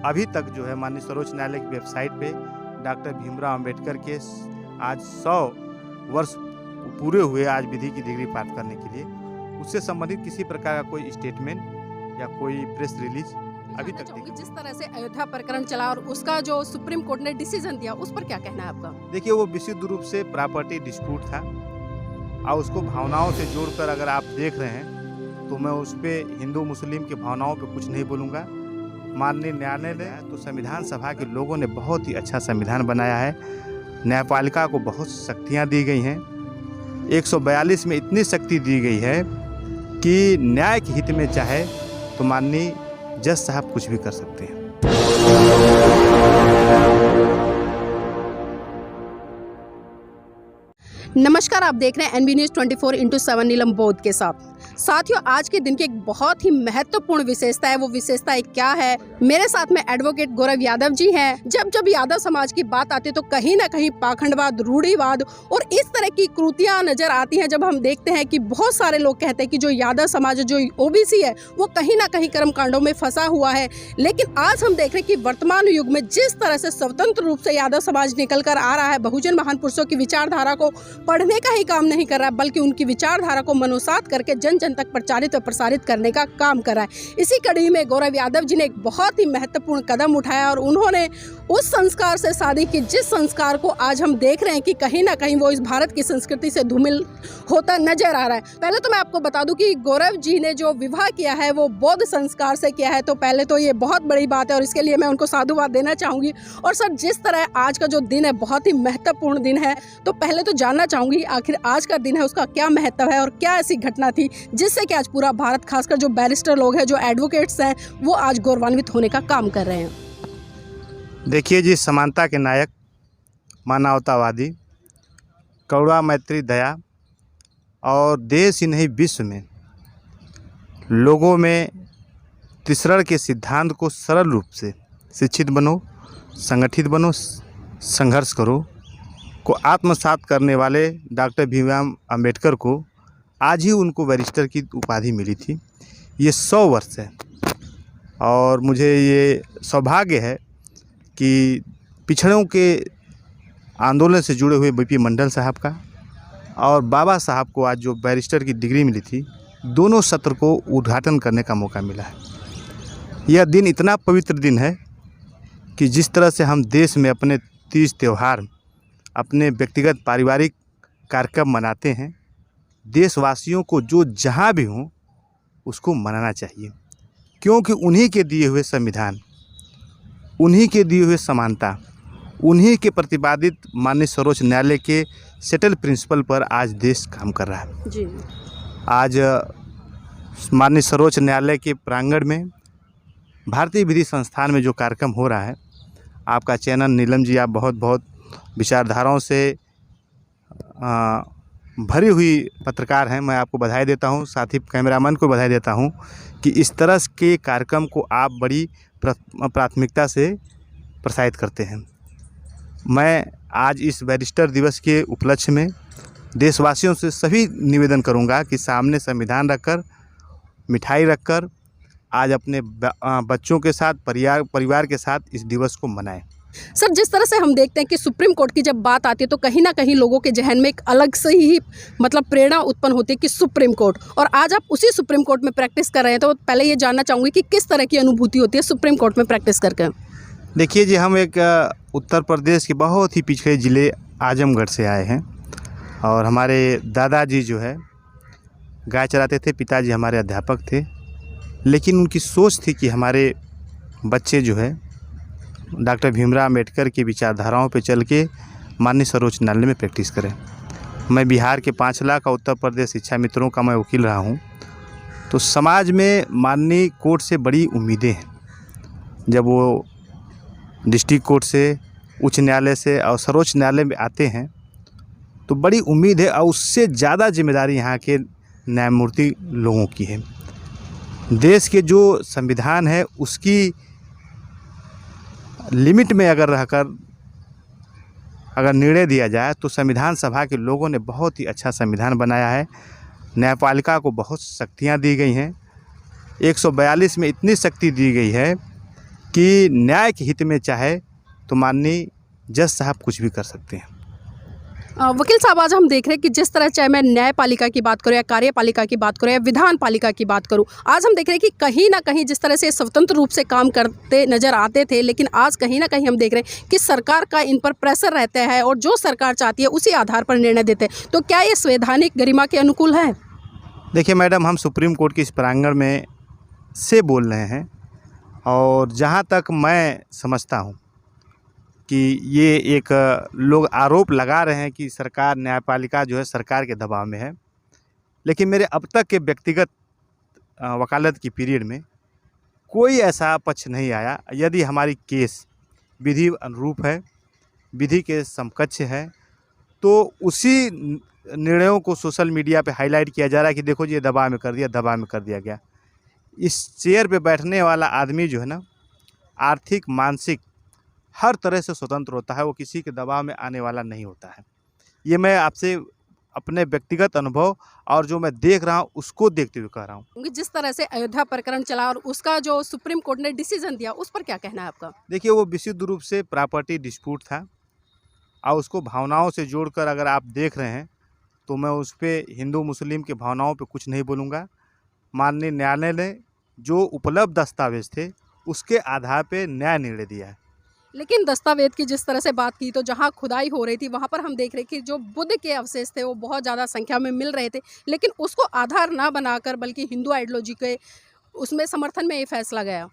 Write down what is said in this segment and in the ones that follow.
अभी तक जो है माननीय सर्वोच्च न्यायालय की वेबसाइट पे डॉक्टर भीमराव अंबेडकर के आज 100 वर्ष पूरे हुए आज विधि की डिग्री प्राप्त करने के लिए, उससे संबंधित किसी प्रकार का कोई स्टेटमेंट या कोई प्रेस रिलीज अभी तक नहीं। जिस तरह से अयोध्या प्रकरण चला और उसका जो सुप्रीम कोर्ट ने डिसीजन दिया, उस पर क्या कहना है आपका? देखिए, वो विशुद्ध रूप से प्रॉपर्टी डिस्प्यूट था और उसको भावनाओं से जोड़कर अगर आप देख रहे हैं तो मैं उस पर हिंदू मुस्लिम की भावनाओं पे कुछ नहीं बोलूँगा। माननीय न्यायालय ने तो संविधान सभा के लोगों ने बहुत ही अच्छा संविधान बनाया है। न्यायपालिका को बहुत शक्तियाँ दी गई हैं। 142 में इतनी शक्ति दी गई है कि न्याय के हित में चाहे तो माननीय जज साहब कुछ भी कर सकते हैं। नमस्कार, आप देख रहे हैं एनबी न्यूज़ 24/7 नीलम बौद्ध के साथ। साथियों, आज के दिन की एक बहुत ही महत्वपूर्ण विशेषता है। वो विशेषता क्या है? मेरे साथ में एडवोकेट गौरव यादव जी हैं। जब यादव समाज की बात आती है तो कहीं ना कहीं पाखंडवाद, रूढ़िवाद और इस तरह की कृतियां नजर आती हैं। जब हम देखते हैं कि बहुत सारे लोग कहते हैं कि जो यादव समाज, जो ओबीसी है, वो कहीं ना कहीं कर्मकांडों में फंसा हुआ है। लेकिन आज हम देख रहे हैं कि वर्तमान युग में जिस तरह से स्वतंत्र रूप से यादव समाज निकल कर आ रहा है, बहुजन महान पुरुषों की विचारधारा को पढ़ने का ही काम नहीं कर रहा है, बल्कि उनकी विचारधारा को मनोसात करके जन जन तक प्रचारित और प्रसारित करने का काम कर रहा है। इसी कड़ी में गौरव यादव जी ने एक बहुत ही महत्वपूर्ण कदम उठाया और उन्होंने उस संस्कार से शादी की जिस संस्कार को आज हम देख रहे हैं कि कहीं ना कहीं वो इस भारत की संस्कृति से धूमिल होता नजर आ रहा है। पहले तो मैं आपको बता दूं कि गौरव जी ने जो विवाह किया है वो बौद्ध संस्कार से किया है, तो पहले तो ये बहुत बड़ी बात है और इसके लिए मैं उनको साधुवाद देना चाहूंगी। और सर, जिस तरह आज का जो दिन है बहुत ही महत्वपूर्ण दिन है, तो पहले तो जानना चाहूंगी आखिर आज का दिन है उसका क्या महत्व है और क्या ऐसी घटना थी जिससे कि आज पूरा भारत, खासकर जो बैरिस्टर लोग हैं, जो एडवोकेट्स हैं, वो आज गौरवान्वित होने का काम कर रहे हैं। देखिए जी, समानता के नायक, मानवतावादी, करुणा, मैत्री, दया और देश ही नहीं विश्व में लोगों में त्रिशरण के सिद्धांत को सरल रूप से शिक्षित बनो, संगठित बनो, संघर्ष करो को आत्मसात करने वाले डॉक्टर भीमराव अंबेडकर को आज ही उनको बैरिस्टर की उपाधि मिली थी। ये 100 वर्ष है और मुझे ये सौभाग्य है कि पिछड़ों के आंदोलन से जुड़े हुए बीपी मंडल साहब का और बाबा साहब को आज जो बैरिस्टर की डिग्री मिली थी, दोनों सत्र को उद्घाटन करने का मौका मिला है। यह दिन इतना पवित्र दिन है कि जिस तरह से हम देश में अपने तीज त्यौहार, अपने व्यक्तिगत पारिवारिक कार्यक्रम मनाते हैं, देशवासियों को जो जहाँ भी हों उसको मनाना चाहिए, क्योंकि उन्हीं के दिए हुए संविधान, उन्हीं के दिए हुए समानता, उन्हीं के प्रतिपादित माननीय सर्वोच्च न्यायालय के सेटल प्रिंसिपल पर आज देश काम कर रहा है जी। आज माननीय सर्वोच्च न्यायालय के प्रांगण में भारतीय विधि संस्थान में जो कार्यक्रम हो रहा है, आपका चैनल नीलम जी, आप बहुत बहुत विचारधाराओं से भरी हुई पत्रकार हैं, मैं आपको बधाई देता हूं। साथ ही कैमरामैन को बधाई देता हूं कि इस तरह के कार्यक्रम को आप बड़ी प्राथमिकता से प्रसारित करते हैं। मैं आज इस बैरिस्टर दिवस के उपलक्ष्य में देशवासियों से सभी निवेदन करूंगा कि सामने संविधान रखकर, मिठाई रखकर आज अपने बच्चों के साथ, परिवार के साथ इस दिवस को मनाएं। सर, जिस तरह से हम देखते हैं कि सुप्रीम कोर्ट की जब बात आती है तो कहीं ना कहीं लोगों के जहन में एक अलग से ही प्रेरणा उत्पन्न होती है कि सुप्रीम कोर्ट, और आज आप उसी सुप्रीम कोर्ट में प्रैक्टिस कर रहे हैं, तो पहले ये जानना चाहूँगी कि किस तरह की अनुभूति होती है सुप्रीम कोर्ट में प्रैक्टिस करके? देखिए जी, हम एक उत्तर प्रदेश के बहुत ही पिछड़े ज़िले आजमगढ़ से आए हैं और हमारे दादाजी जो है गाय चराते थे, पिताजी हमारे अध्यापक थे, लेकिन उनकी सोच थी कि हमारे बच्चे जो है डॉक्टर भीमराव अंबेडकर की विचारधाराओं पे चल के माननीय सर्वोच्च न्यायालय में प्रैक्टिस करें। मैं बिहार के 5 लाख और उत्तर प्रदेश शिक्षा मित्रों का मैं वकील रहा हूँ, तो समाज में माननीय कोर्ट से बड़ी उम्मीदें हैं। जब वो डिस्ट्रिक्ट कोर्ट से, उच्च न्यायालय से और सर्वोच्च न्यायालय में आते हैं तो बड़ी उम्मीद है और उससे ज़्यादा जिम्मेदारी यहाँ के न्यायमूर्ति लोगों की है। देश के जो संविधान है उसकी लिमिट में अगर रहकर अगर निर्णय दिया जाए तो संविधान सभा के लोगों ने बहुत ही अच्छा संविधान बनाया है। न्यायपालिका को बहुत शक्तियाँ दी गई हैं। 142 में इतनी शक्ति दी गई है कि न्याय के हित में चाहे तो माननीय जज साहब कुछ भी कर सकते हैं। वकील साहब, आज हम देख रहे हैं कि जिस तरह चाहे मैं न्यायपालिका की बात करूं या कार्यपालिका की बात करूं या विधान पालिका की बात करूं, आज हम देख रहे हैं कि कहीं ना कहीं जिस तरह से स्वतंत्र रूप से काम करते नजर आते थे, लेकिन आज कहीं ना कहीं हम देख रहे हैं कि सरकार का इन पर प्रेशर रहता है और जो सरकार चाहती है उसी आधार पर निर्णय देते हैं। तो क्या ये संवैधानिक गरिमा के अनुकूल है? देखिए मैडम, हम सुप्रीम कोर्ट के इस प्रांगण में से बोल रहे हैं और जहाँ तक मैं समझता हूँ कि ये एक लोग आरोप लगा रहे हैं कि सरकार, न्यायपालिका जो है सरकार के दबाव में है, लेकिन मेरे अब तक के व्यक्तिगत वकालत की पीरियड में कोई ऐसा पक्ष नहीं आया। यदि हमारी केस विधि अनुरूप है, विधि के समकक्ष है, तो उसी निर्णयों को सोशल मीडिया पे हाईलाइट किया जा रहा है कि देखो जी ये दबाव में कर दिया, दबाव में कर दिया गया। इस चेयर पे बैठने वाला आदमी जो है ना, आर्थिक, मानसिक हर तरह से स्वतंत्र होता है, वो किसी के दबाव में आने वाला नहीं होता है। ये मैं आपसे अपने व्यक्तिगत अनुभव और जो मैं देख रहा हूँ उसको देखते हुए कह रहा हूँ। जिस तरह से अयोध्या प्रकरण चला और उसका जो सुप्रीम कोर्ट ने डिसीजन दिया, उस पर क्या कहना है आपका? देखिए, वो विशुद्ध रूप से प्रॉपर्टी डिस्प्यूट था और उसको भावनाओं से जोड़कर अगर आप देख रहे हैं तो मैं उस पर हिंदू मुस्लिम के भावनाओं पे कुछ नहीं बोलूँगा। माननीय न्यायालय ने जो उपलब्ध दस्तावेज थे उसके आधार पे न्याय निर्णय दिया है। लेकिन दस्तावेज की जिस तरह से बात की, तो जहां खुदाई हो रही थी वहां पर हम देख रहे कि जो बुद्ध के अवशेष थे वो बहुत ज़्यादा संख्या में मिल रहे थे, लेकिन उसको आधार ना बनाकर बल्कि हिंदू आइडियोलॉजी के उसमें समर्थन में ये फैसला गया।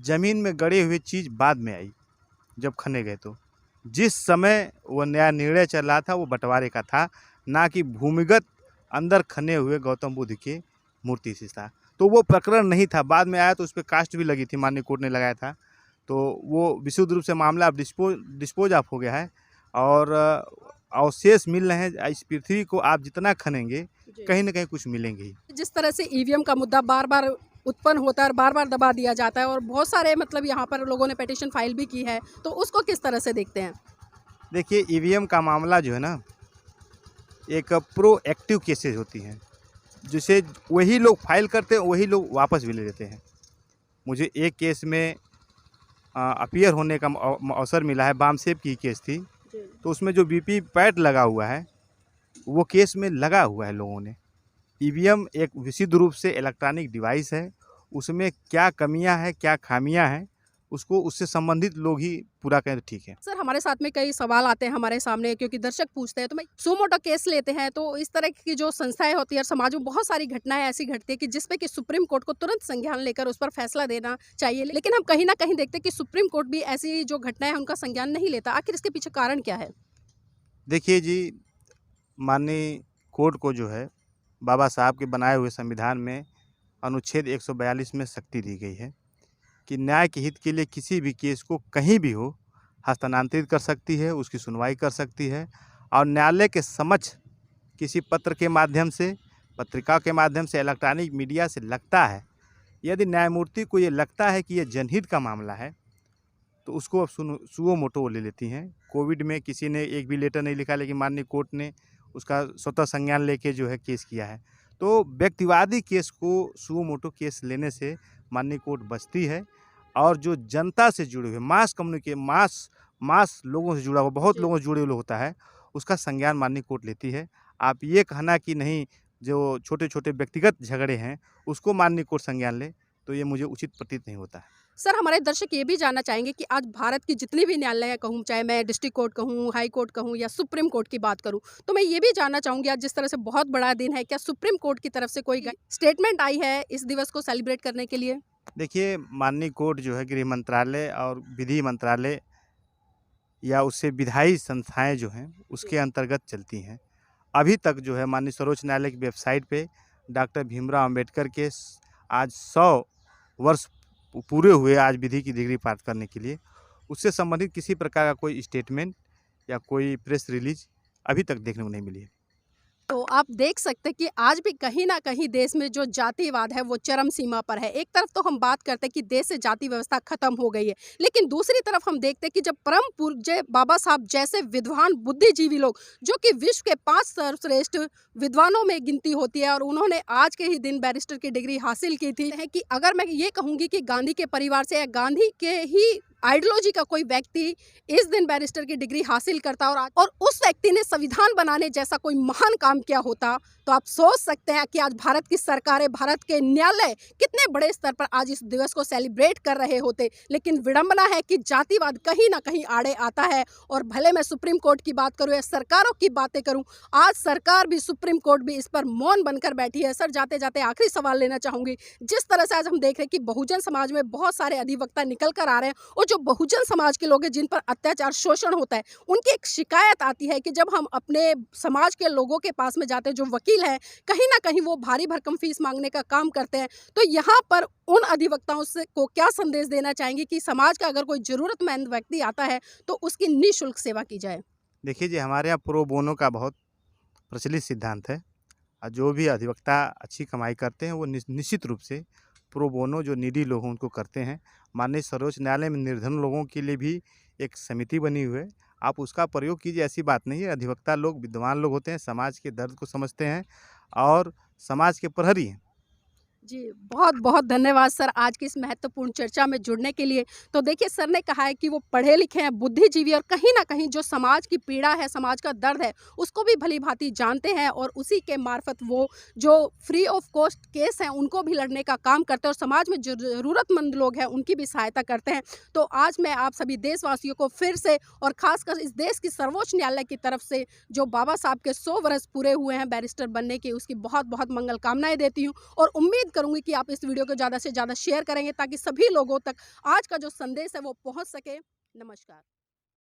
जमीन में गड़े हुए चीज़ बाद में आई जब खने गए, तो जिस समय वो नया निर्णय चल रहा था वो बंटवारे का था, ना कि भूमिगत अंदर खने हुए गौतम बुद्ध की मूर्ति से था। तो वो प्रकरण नहीं था, बाद में आया तो उस पर कास्ट भी लगी थी, माननीय कोर्ट ने लगाया था। तो वो विशुद्ध रूप से मामला अब डिस्पोज ऑफ हो गया है और अवशेष मिल रहे हैं। इस पृथ्वी को आप जितना खनेंगे कहीं ना कहीं कुछ मिलेंगे ही। जिस तरह से ईवीएम का मुद्दा बार बार उत्पन्न होता है और बार बार दबा दिया जाता है और बहुत सारे मतलब यहाँ पर लोगों ने पिटीशन फाइल भी की है, तो उसको किस तरह से देखते हैं? देखिए, ईवीएम का मामला जो है ना, एक प्रोएक्टिव केसेज होती हैं, जिसे वही लोग फाइल करते हैं वही लोग वापस भी ले लेते हैं। मुझे एक केस में अपीयर होने का अवसर मिला है, बामसेब की केस थी, तो उसमें जो वीपी पैट लगा हुआ है वो केस में लगा हुआ है लोगों ने। ईवीएम एक विशुद्ध रूप से इलेक्ट्रॉनिक डिवाइस है, उसमें क्या कमियां हैं, क्या खामियां हैं, उसको उससे संबंधित लोग ही पूरा करें तो ठीक है। सर, हमारे साथ में कई सवाल आते हैं हमारे सामने, क्योंकि दर्शक पूछते हैं, तो मैं सुमोटो केस लेते हैं तो इस तरह की जो संस्थाएं होती है, समाज में बहुत सारी घटनाएं ऐसी घटती है कि जिसपे कि सुप्रीम कोर्ट को तुरंत संज्ञान लेकर उस पर फैसला देना चाहिए, लेकिन हम कहीं ना कहीं देखते हैं कि सुप्रीम कोर्ट भी ऐसी जो घटनाएं हैं उनका संज्ञान नहीं लेता। आखिर इसके पीछे कारण क्या है? देखिए जी, माननीय कोर्ट को जो है बाबा साहब के बनाए हुए संविधान में अनुच्छेद 142 में शक्ति दी गई है कि न्याय के हित के लिए किसी भी केस को कहीं भी हो हस्तांतरित कर सकती है, उसकी सुनवाई कर सकती है और न्यायालय के समक्ष किसी पत्र के माध्यम से, पत्रिका के माध्यम से, इलेक्ट्रॉनिक मीडिया से लगता है, यदि न्यायमूर्ति को ये लगता है कि ये जनहित का मामला है तो उसको अब सुओ मोटो ले लेती हैं। कोविड में किसी ने एक भी लेटर नहीं लिखा, लेकिन माननीय कोर्ट ने उसका स्वतः संज्ञान लेके जो है केस किया है। तो व्यक्तिवादी केस को सुओ मोटो केस लेने से माननीय कोर्ट बचती है और जो जनता से जुड़े हुए मास लोगों से जुड़ा हुआ, बहुत लोगों से जुड़े हुए होता है, उसका संज्ञान माननीय कोर्ट लेती है। आप ये कहना कि नहीं, जो छोटे छोटे व्यक्तिगत झगड़े हैं उसको माननीय कोर्ट संज्ञान ले, तो ये मुझे उचित प्रतीत नहीं होता है। सर, हमारे दर्शक ये भी जानना चाहेंगे कि आज भारत की जितनी भी न्यायालय है, कहूँ चाहे मैं डिस्ट्रिक्ट कोर्ट कहूँ, हाई कोर्ट कहूँ या सुप्रीम कोर्ट की बात करूँ, तो मैं ये भी जानना चाहूँगी आज जिस तरह से बहुत बड़ा दिन है, क्या सुप्रीम कोर्ट की तरफ से कोई स्टेटमेंट आई है इस दिवस को सेलिब्रेट करने के लिए? देखिए, माननीय कोर्ट जो है गृह मंत्रालय और विधि मंत्रालय या उससे विधायी संस्थाएं जो हैं उसके अंतर्गत चलती हैं। अभी तक जो है माननीय सर्वोच्च न्यायालय की वेबसाइट पे डॉक्टर भीमराव अंबेडकर के आज 100 वर्ष पूरे हुए आज विधि की डिग्री प्राप्त करने के लिए, उससे संबंधित किसी प्रकार का कोई स्टेटमेंट या कोई प्रेस रिलीज अभी तक देखने को नहीं मिली है। तो आप देख सकते हैं कि आज भी कहीं ना कहीं देश में जो जातिवाद है वो चरम सीमा पर है। एक तरफ तो हम बात करते हैं कि देश से जाति व्यवस्था खत्म हो गई है, लेकिन दूसरी तरफ हम देखते हैं कि जब परम पूज्य बाबा साहब जैसे विद्वान बुद्धिजीवी लोग, जो कि विश्व के 5 सर्वश्रेष्ठ विद्वानों में गिनती होती है, और उन्होंने आज के ही दिन बैरिस्टर की डिग्री हासिल की थी, है कि अगर मैं ये कहूँगी कि गांधी के परिवार से या गांधी के ही आइडियोलॉजी का कोई व्यक्ति इस दिन बैरिस्टर की डिग्री हासिल करता और उस व्यक्ति ने संविधान बनाने जैसा कोई महान काम किया होता, तो आप सोच सकते हैं कि आज भारत की सरकारें, भारत के न्यायालय कितने बड़े स्तर पर आज इस दिवस को सेलिब्रेट कर रहे होते। लेकिन विडंबना है कि जातिवाद कहीं ना कहीं आड़े आता है। और भले मैं सुप्रीम कोर्ट की बात करूं या सरकारों की बातें करूं, आज सरकार भी, सुप्रीम कोर्ट भी इस पर मौन बनकर बैठी है। सर, जाते जाते आखिरी सवाल लेना चाहूंगी, जिस तरह से आज हम देख रहे हैं कि बहुजन समाज में बहुत सारे अधिवक्ता निकल कर आ रहे हैं, और जो बहुजन समाज के लोग हैं जिन पर अत्याचार, शोषण होता है, उनकी एक शिकायत आती है कि जब हम अपने समाज के लोगों के पास में जाते हैं, जो वकील हैं, कहीं ना कहीं वो भारी भरकम फीस मांगने का काम करते हैं। तो यहाँ पर उन अधिवक्ताओं से को क्या संदेश देना चाहेंगे कि समाज का अगर कोई जरूरतमंद व्यक्ति आता है तो उसकी निःशुल्क सेवा की जाए? देखिए जी, हमारे यहाँ प्रो बोनो का बहुत प्रचलित सिद्धांत है। और जो भी अधिवक्ता अच्छी कमाई करते हैं वो निश्चित रूप से प्रो बोनो, जो नीडी लोग हैं, उनको करते हैं। माननीय सर्वोच्च न्यायालय में निर्धन लोगों के लिए भी एक समिति बनी हुई है, आप उसका प्रयोग कीजिए, ऐसी बात नहीं है। अधिवक्ता लोग विद्वान लोग होते हैं, समाज के दर्द को समझते हैं और समाज के प्रहरी हैं। जी, बहुत बहुत धन्यवाद सर आज की इस महत्वपूर्ण चर्चा में जुड़ने के लिए। तो देखिए, सर ने कहा है कि वो पढ़े लिखे हैं, बुद्धिजीवी, और कहीं ना कहीं जो समाज की पीड़ा है, समाज का दर्द है, उसको भी भली भांति जानते हैं, और उसी के मार्फत वो जो फ्री ऑफ कॉस्ट केस हैं उनको भी लड़ने का काम करते हैं, और समाज में जो ज़रूरतमंद लोग हैं उनकी भी सहायता करते हैं। तो आज मैं आप सभी देशवासियों को फिर से, और ख़ासकर इस देश की सर्वोच्च न्यायालय की तरफ से, जो बाबा साहब के 100 वर्ष पूरे हुए हैं बैरिस्टर बनने की, उसकी बहुत बहुत मंगल कामनाएँ देती हूँ, और उम्मीद करूंगी कि आप इस वीडियो को ज़्यादा से ज़्यादा शेयर करेंगे ताकि सभी लोगों तक आज का जो संदेश है वो पहुंच सके। नमस्कार।